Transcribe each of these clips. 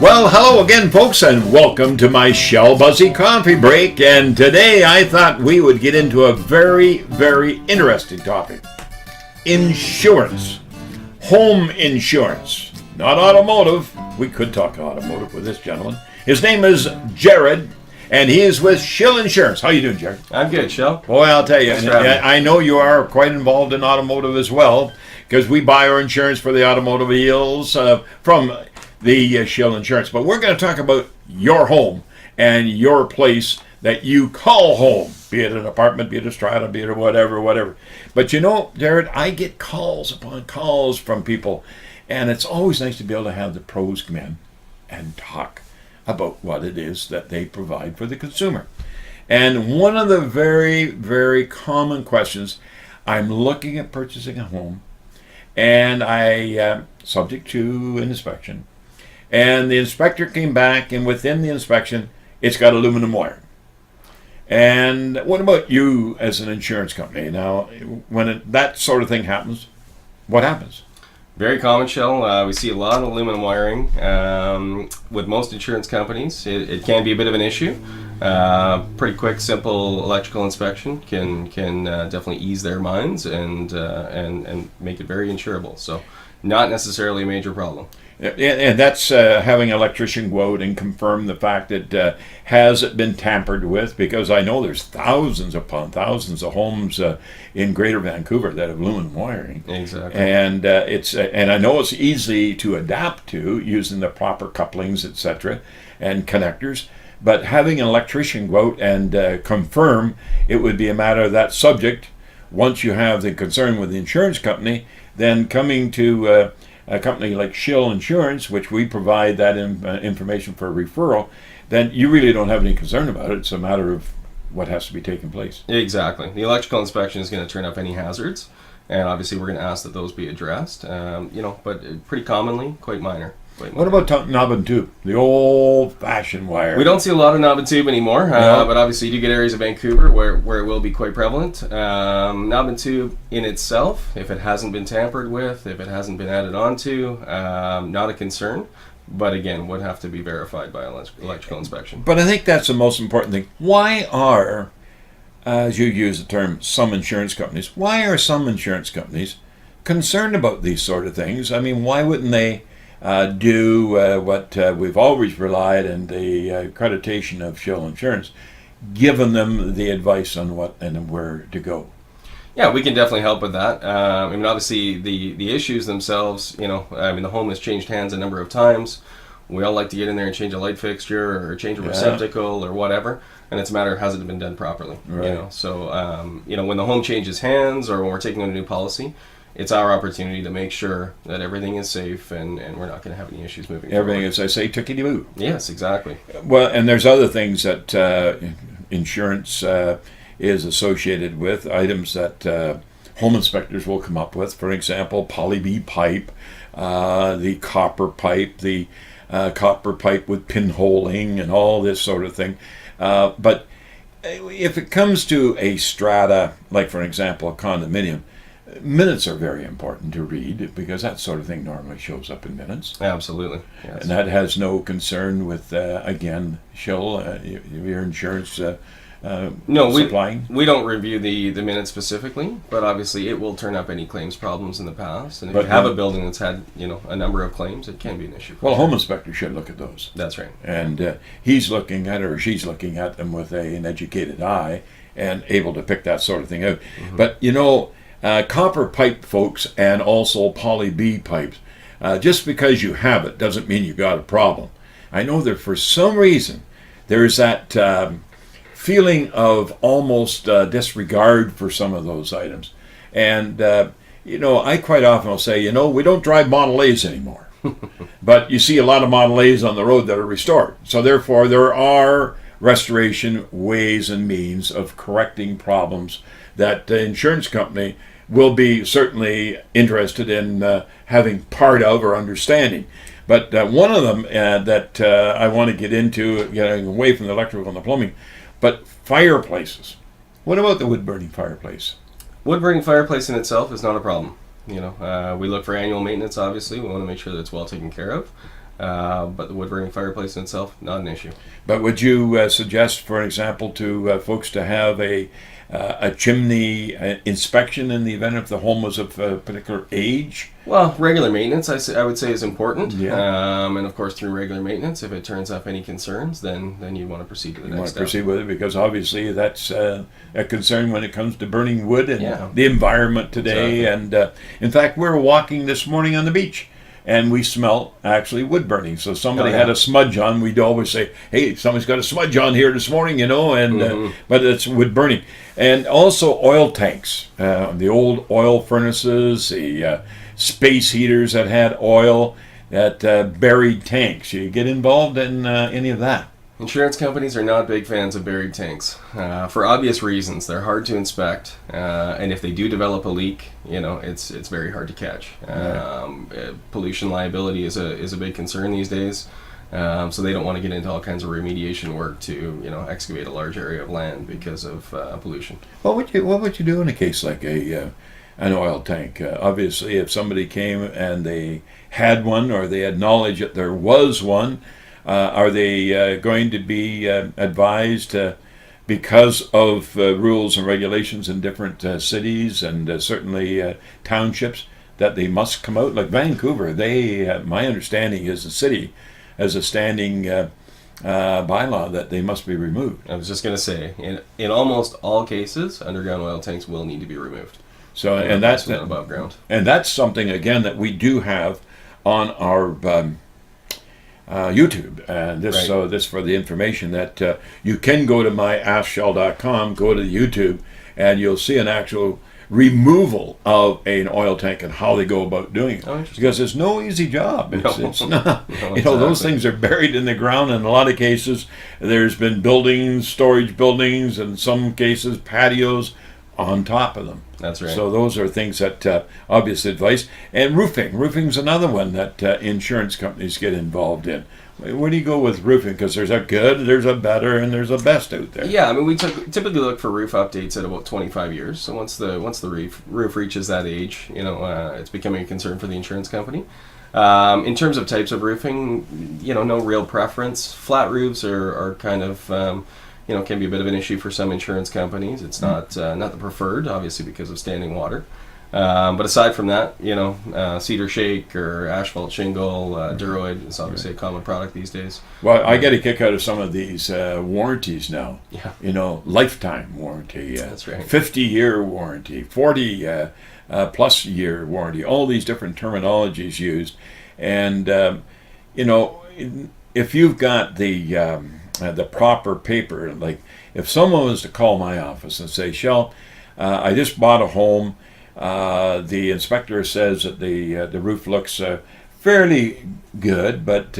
Well, hello again, folks, and welcome to my Shell Busey coffee break. And today I thought we would get into a very, very interesting topic. Insurance. Home insurance. Not automotive. We could talk automotive with this gentleman. His name is Jarett, and he is with Schill Insurance. How you doing, Jarett? I'm good, Schill. Boy, I'll tell you, I know you are quite involved in automotive as well, because we buy our insurance for the automobiles from the Schill Insurance. But we're going to talk about your home and your place that you call home, be it an apartment, be it a strata, be it whatever. But you know, Jarett, I get calls upon calls from people, and it's always nice to be able to have the pros come in and talk about what it is that they provide for the consumer. And one of the very, very common questions, I'm looking at purchasing a home, and I subject to an inspection. And the inspector came back, and within the inspection, it's got aluminum wire. And what about you as an insurance company? Now, when that sort of thing happens, what happens? Very common, Shell. We see a lot of aluminum wiring with most insurance companies. It can be a bit of an issue. Pretty quick, simple electrical inspection can definitely ease their minds and make it very insurable. So, not necessarily a major problem. And that's having an electrician go out and confirm the fact that has it been tampered with, because I know there's thousands upon thousands of homes in Greater Vancouver that have aluminum wiring. Exactly. And and I know it's easy to adapt to using the proper couplings, etc., and connectors. But having an electrician go out and confirm, it would be a matter of that subject. Once you have the concern with the insurance company, then coming to a company like Schill Insurance, which we provide that information for referral, then you really don't have any concern about it. It's a matter of what has to be taking place. Exactly. The electrical inspection is going to turn up any hazards, and obviously we're going to ask that those be addressed. But pretty commonly, quite minor. What about knob and tube, the old-fashioned wire? We don't see a lot of knob and tube anymore, but obviously you do get areas of Vancouver where it will be quite prevalent. Knob and tube in itself, if it hasn't been tampered with, if it hasn't been added onto, not a concern. But again, would have to be verified by electrical inspection. But I think that's the most important thing. Why are, as you use the term, some insurance companies, why are some insurance companies concerned about these sort of things? I mean, why wouldn't they do what we've always relied on, the accreditation of Schill Insurance, giving them the advice on what and where to go? Yeah, we can definitely help with that. Obviously, the issues themselves, the home has changed hands a number of times. We all like to get in there and change a light fixture or change a receptacle or whatever, and it's a matter of has it been done properly. Right. So, when the home changes hands or when we're taking on a new policy, it's our opportunity to make sure that everything is safe and we're not going to have any issues moving forward. Everything, as I say, tickety-boo. Yes, exactly. Well, and there's other things that insurance is associated with, items that home inspectors will come up with. For example, poly B pipe, the copper pipe with pinholing and all this sort of thing. But if it comes to a strata, like for example a condominium, minutes are very important to read, because that sort of thing normally shows up in minutes. Absolutely. Yes. And that has no concern with, again, Schill, your insurance supplying? We don't review the minutes specifically, but obviously it will turn up any claims problems in the past. And if you have a building that's had a number of claims, it can be an issue. Well, a home inspector should look at those. That's right. And he's looking at, or she's looking at them with an educated eye and able to pick that sort of thing out. Mm-hmm. But, copper pipe, folks, and also poly B pipes, just because you have it doesn't mean you got a problem. I know that for some reason there's that feeling of almost disregard for some of those items. And, I quite often will say, we don't drive Model A's anymore. But you see a lot of Model A's on the road that are restored. So therefore there are restoration ways and means of correcting problems that the insurance company will be certainly interested in having part of or understanding. But one of them that I want to get into, getting away from the electrical and the plumbing, but fireplaces. What about the wood-burning fireplace? Wood-burning fireplace in itself is not a problem. We look for annual maintenance, obviously. We want to make sure that it's well taken care of. But the wood burning fireplace in itself, not an issue. But would you suggest, for example, to folks to have a chimney inspection in the event if the home was of a particular age? Well, regular maintenance, I would say, is important. Yeah. And of course, through regular maintenance, if it turns up any concerns, then you'd want to proceed to the next step. Proceed with it, because obviously that's a concern when it comes to burning wood and Yeah. the environment today. Exactly. And in fact, we were walking this morning on the beach, and we smelt actually wood burning. So somebody had a smudge on. We'd always say, "Hey, somebody's got a smudge on here this morning," and but it's wood burning. And also oil tanks, the old oil furnaces, the space heaters that had oil, that buried tanks. You get involved in any of that? Insurance companies are not big fans of buried tanks for obvious reasons. They're hard to inspect, and if they do develop a leak, it's very hard to catch. Pollution liability is a big concern these days, so they don't want to get into all kinds of remediation work to excavate a large area of land because of pollution. What would you do in a case like an oil tank? Obviously, if somebody came and they had one, or they had knowledge that there was one, are they going to be advised, because of rules and regulations in different cities and certainly townships, that they must come out? Like Vancouver, my understanding is the city has a standing bylaw that they must be removed. I was just going to say, in almost all cases, underground oil tanks will need to be removed. So, and that's above ground. And that's something, again, that we do have on our YouTube, and this for the information that you can go to myaskshell.com, go to YouTube, and you'll see an actual removal of an oil tank and how they go about doing it. Because it's no easy job. It's not. No, those things are buried in the ground. In a lot of cases, there's been buildings, storage buildings, and in some cases patios on top of them. That's right. So those are things that obvious advice. And roofing. Roofing's another one that insurance companies get involved in. Where do you go with roofing? Because there's a good, there's a better, and there's a best out there. Yeah, I mean, we typically look for roof updates at about 25 years. So once the roof reaches that age, it's becoming a concern for the insurance company. In terms of types of roofing, no real preference. Flat roofs are kind of can be a bit of an issue for some insurance companies. It's not the preferred, obviously, because of standing water. But aside from that, cedar shake or asphalt shingle, Duroid is obviously a common product these days. Well, I get a kick out of some of these warranties now. Yeah. Lifetime warranty. That's right. 50-year warranty, 40 plus year warranty. All these different terminologies used, and if you've got the proper paper, like if someone was to call my office and say, "Schill, I just bought a home. The inspector says that the roof looks fairly good, but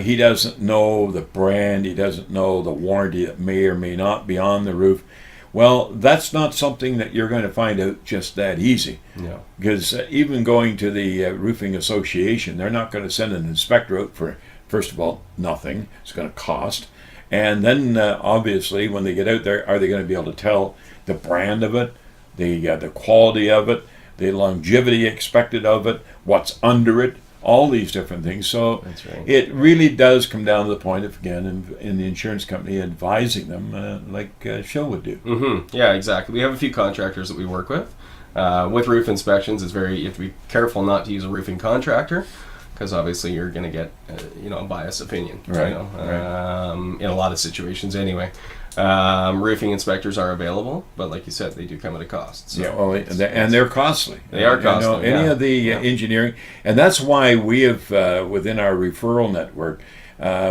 he doesn't know the brand, he doesn't know the warranty that may or may not be on the roof." Well, that's not something that you're going to find out just that easy. No. Because even going to the roofing association, they're not going to send an inspector out for, first of all, nothing. It's going to cost. And then, obviously, when they get out there, are they going to be able to tell the brand of it, the quality of it, the longevity expected of it, what's under it, all these different things. So That's right. It really does come down to the point of, again, in the insurance company advising them, like Schill would do. Mm-hmm. Yeah, exactly. We have a few contractors that we work with. With roof inspections, you have to be careful not to use a roofing contractor, because obviously you're going to get a biased opinion. Right. In a lot of situations anyway. Roofing inspectors are available, but like you said, they do come at a cost. So and they're costly. They are costly. Any of the engineering, and that's why we have within our referral network,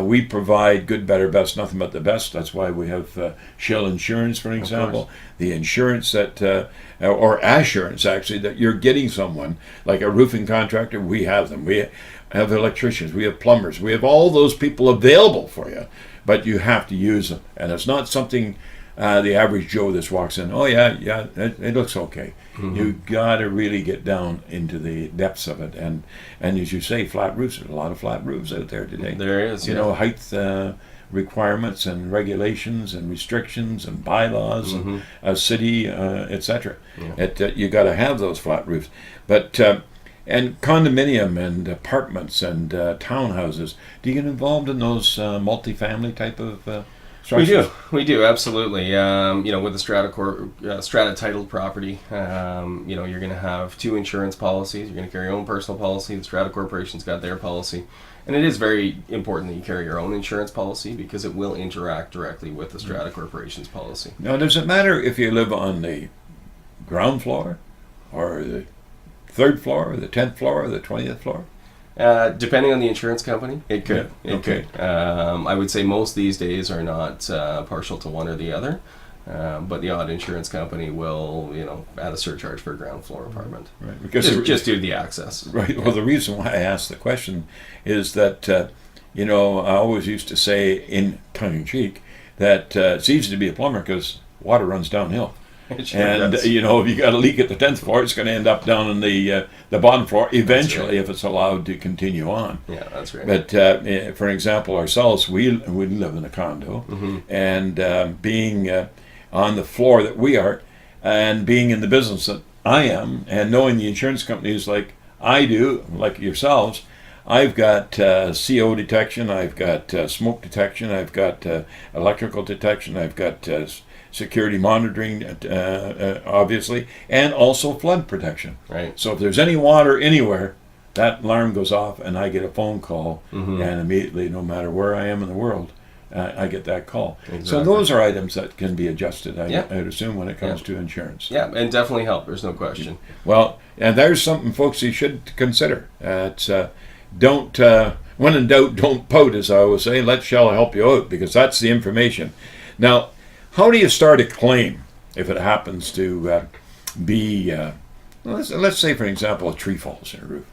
we provide good, better, best, nothing but the best. That's why we have Schill Insurance, for example, the insurance that, or assurance actually, that you're getting someone like a roofing contractor. We have them. We have electricians. We have plumbers. We have all those people available for you. But you have to use them, and it's not something the average Joe that walks in, "Oh yeah, it looks okay." Mm-hmm. You got to really get down into the depths of it, and as you say, flat roofs. There's a lot of flat roofs out there today. There is, height requirements and regulations and restrictions and bylaws, mm-hmm. and city, etc. Yeah. You got to have those flat roofs, but. And condominium and apartments and townhouses. Do you get involved in those multifamily type of structures? We do, absolutely. With the strata titled property, you're going to have two insurance policies. You're going to carry your own personal policy. The strata corporation's got their policy. And it is very important that you carry your own insurance policy because it will interact directly with the strata corporation's policy. Now, does it matter if you live on the ground floor or the third floor or the 10th floor or the 20th floor? Depending on the insurance company, it could. Yeah. Okay. It could. I would say most these days are not partial to one or the other. But the odd insurance company will, add a surcharge for a ground floor apartment. Right. Because just due to the access. Right. Well, the reason why I asked the question is that, I always used to say in tongue in cheek that it's easy to be a plumber because water runs downhill. And if you got a leak at the 10th floor, it's going to end up down on the bottom floor eventually, if it's allowed to continue on. Yeah, that's right. But for example, ourselves, we live in a condo, and being on the floor that we are, and being in the business that I am, and knowing the insurance companies like I do, like yourselves, I've got CO detection, I've got smoke detection, I've got electrical detection, I've got security monitoring, obviously, and also flood protection. Right. So if there's any water anywhere, that alarm goes off and I get a phone call, and immediately, no matter where I am in the world, I get that call. Exactly. So those are items that can be adjusted, I'd Yeah. assume, when it comes to insurance. Yeah, and definitely help. There's no question. Well, and there's something, folks, you should consider. It's don't when in doubt, don't pout, as I always say. Let Schill help you out, because that's the information. Now, how do you start a claim if it happens to be, let's say, for example, a tree falls in a roof?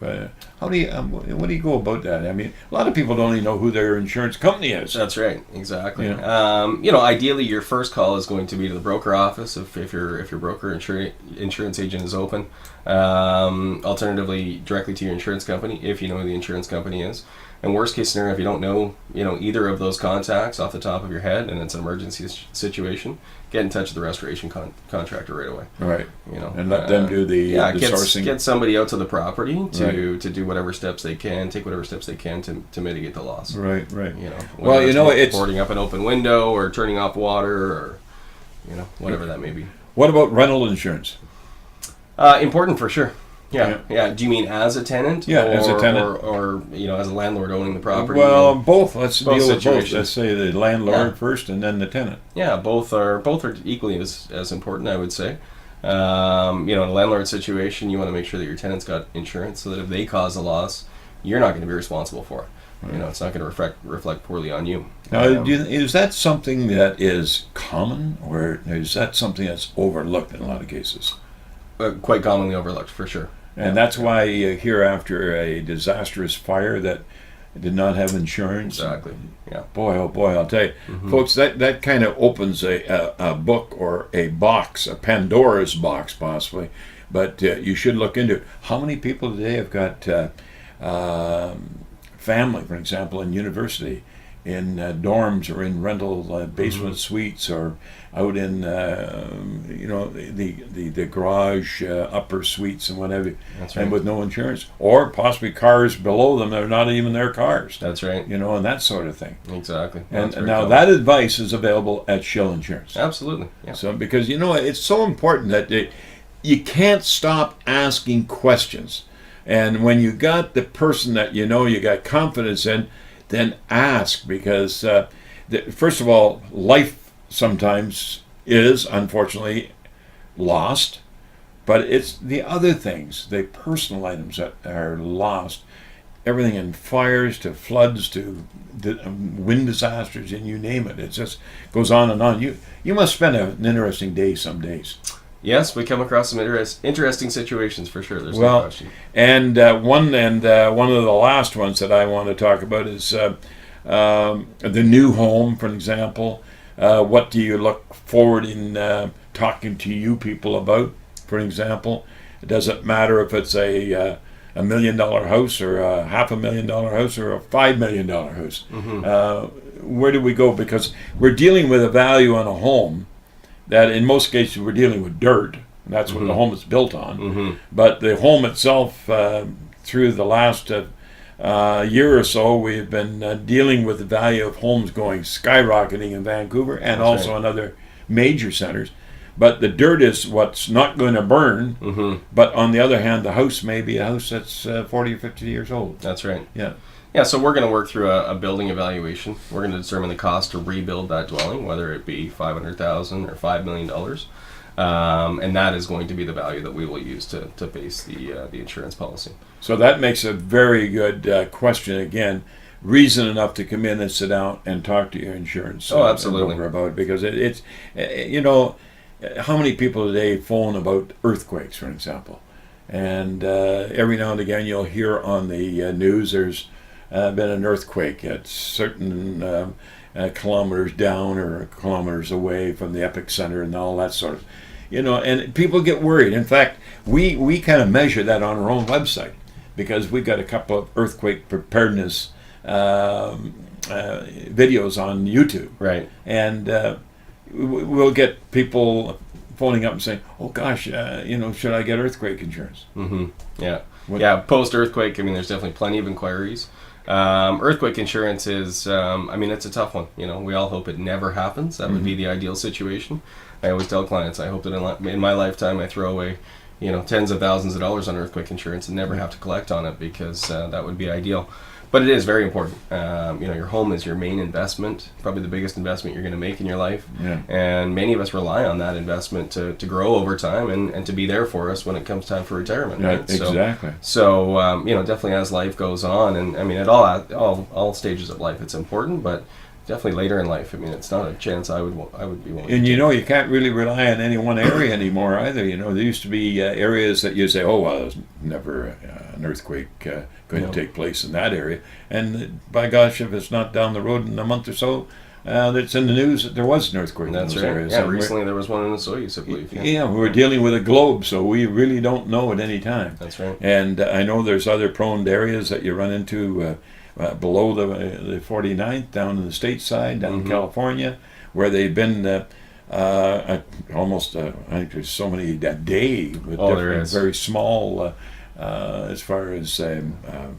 What do you go about that? I mean, a lot of people don't even know who their insurance company is. That's right, exactly. Yeah. Ideally, your first call is going to be to the broker office if your broker insurance agent is open. Alternatively, directly to your insurance company if you know who the insurance company is. And worst case scenario, if you don't know, either of those contacts off the top of your head, and it's an emergency situation, get in touch with the restoration contractor right away. Right. And let them do the sourcing. Get somebody out to the property to do whatever steps they can, take whatever steps they can to mitigate the loss. Right. It's boarding up an open window or turning off water or whatever that may be. What about rental insurance? Important for sure. Yeah. Do you mean as a tenant? Yeah, as a tenant, or as a landlord owning the property. Well, both. Let's deal with both. situations. Let's say the landlord first, and then the tenant. Yeah, both are equally as important, I would say. In a landlord situation, you want to make sure that your tenant's got insurance, so that if they cause a loss, you're not going to be responsible for it. Right. It's not going to reflect poorly on you. Now, is that something that is common, or is that something that's overlooked in a lot of cases? Quite commonly overlooked, for sure. And that's why you hear after a disastrous fire that did not have insurance. Exactly. Yeah. Boy, oh boy, I'll tell you, folks, that kind of opens a book or a box, a Pandora's box possibly. But you should look into it. How many people today have got family, for example, in university, in dorms or in rental basement suites, or out in the garage upper suites and whatever, That's right. and with no insurance, or possibly cars below them that are not even their cars. That's right. And that sort of thing. Exactly. And now that advice is available at Schill Insurance. Absolutely. Yeah. So because it's so important that you can't stop asking questions, and when you got the person that you got confidence in, then ask, because first of all, life sometimes is unfortunately lost, but it's the other things, the personal items that are lost. Everything in fires to floods to wind disasters, and you name it. It just goes on and on. You must spend an interesting day some days. Yes, we come across some interesting situations for sure. There's no question. And one of the last ones that I want to talk about is the new home, for example. What do you look forward in talking to you people about? For example, does it matter if it's a $1 million house or a $500,000 house or a $5 million house? Where do we go? Because we're dealing with a value on a home that in most cases we're dealing with dirt, That's what the home is built on. But the home itself, through the last year or so, we've been dealing with the value of homes going skyrocketing in Vancouver and also in other major centers. But the dirt is what's not going to burn. But on the other hand, the house may be a house that's 40 or 50 years old. That's right. Yeah. Yeah, so we're going to work through a building evaluation. We're going to determine the cost to rebuild that dwelling, whether it be $500,000 or $5 million. And that is going to be the value that we will use to base the insurance policy. So that makes a very good question. Again, reason enough to come in and sit down and talk to your insurance absolutely. broker about it, because it's you know, how many people today phone about earthquakes, for example, and every now and again you'll hear on the news there's been an earthquake at certain kilometers down or kilometers away from the epicenter and all that sort of, you know, and people get worried. In fact, we kind of measure that on our own website, because we've got a couple of earthquake preparedness videos on YouTube. Right. And we'll get people phoning up and saying, "Oh gosh, you know, should I get earthquake insurance?" Yeah. Post earthquake, I mean, there's definitely plenty of inquiries. Earthquake insurance is, I mean, it's a tough one. You know, we all hope it never happens. That would be the ideal situation. I always tell clients, I hope that in my lifetime I throw away, you know, tens of thousands of dollars on earthquake insurance and never have to collect on it, because that would be ideal. But it is very important. You know, your home is your main investment, probably the biggest investment you're going to make in your life. Yeah. And many of us rely on that investment to grow over time and to be there for us when it comes time for retirement. Yeah, right? exactly. So you know, definitely as life goes on, and I mean, at all stages of life, it's important, but definitely later in life, I mean, it's not a chance I would be willing. And to you take. know, you can't really rely on any one area anymore either. You know, there used to be areas that you say, "Oh, well, there's never an earthquake going to take place in that area." And by gosh, if it's not down the road in a month or so, it's in the news that there was an earthquake That's in those right. areas. Yeah, And recently there was one in the Soyuz, I believe. yeah, we're dealing with a globe, so we really don't know at any time. That's right. And I know there's other prone areas that you run into below the 49th, down in the stateside, down in California, where they've been almost, I think there's so many a day with different, very small as far as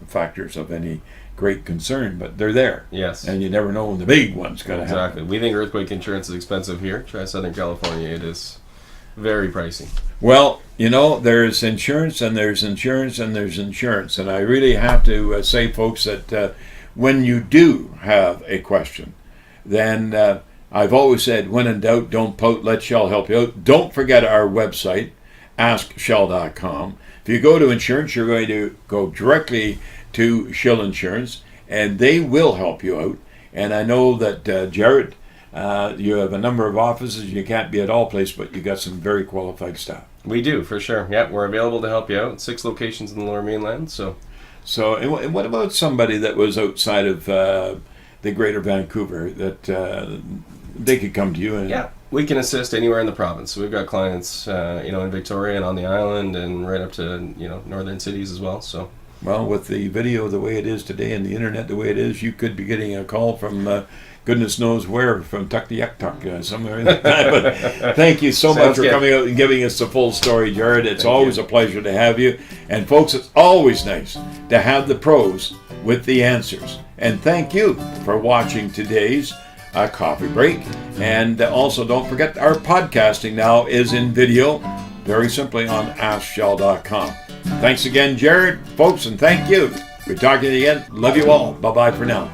factors of any great concern, but they're there. Yes. And you never know when the big one's going to happen. Exactly. We think earthquake insurance is expensive here. Try Southern California. It is very pricey. Well, you know, there's insurance and there's insurance and there's insurance. And I really have to say, folks, that when you do have a question, then I've always said, when in doubt, don't pout, let Schill help you out. Don't forget our website, AskSchill.com. If you go to insurance, you're going to go directly to Schill Insurance, and they will help you out. And I know that, Jarett, you have a number of offices. You can't be at all places, but you got some very qualified staff. We do, for sure. Yeah, we're available to help you out. 6 locations in the Lower Mainland. So, and what about somebody that was outside of the Greater Vancouver, that they could come to you? And yeah, we can assist anywhere in the province. So we've got clients, you know, in Victoria and on the island, and right up to, you know, northern cities as well. So. Well, with the video the way it is today and the internet the way it is, you could be getting a call from goodness knows where, from Tuktoyaktuk, somewhere like that. But thank you so much for coming out and giving us the full story, Jarett. It's always a pleasure to have you. And folks, it's always nice to have the pros with the answers. And thank you for watching today's coffee break. And also don't forget, our podcasting now is in video, very simply on AskSchill.com. Thanks again, Jarett, folks, and thank you. We're talking to you again. Love you all. Bye-bye for now.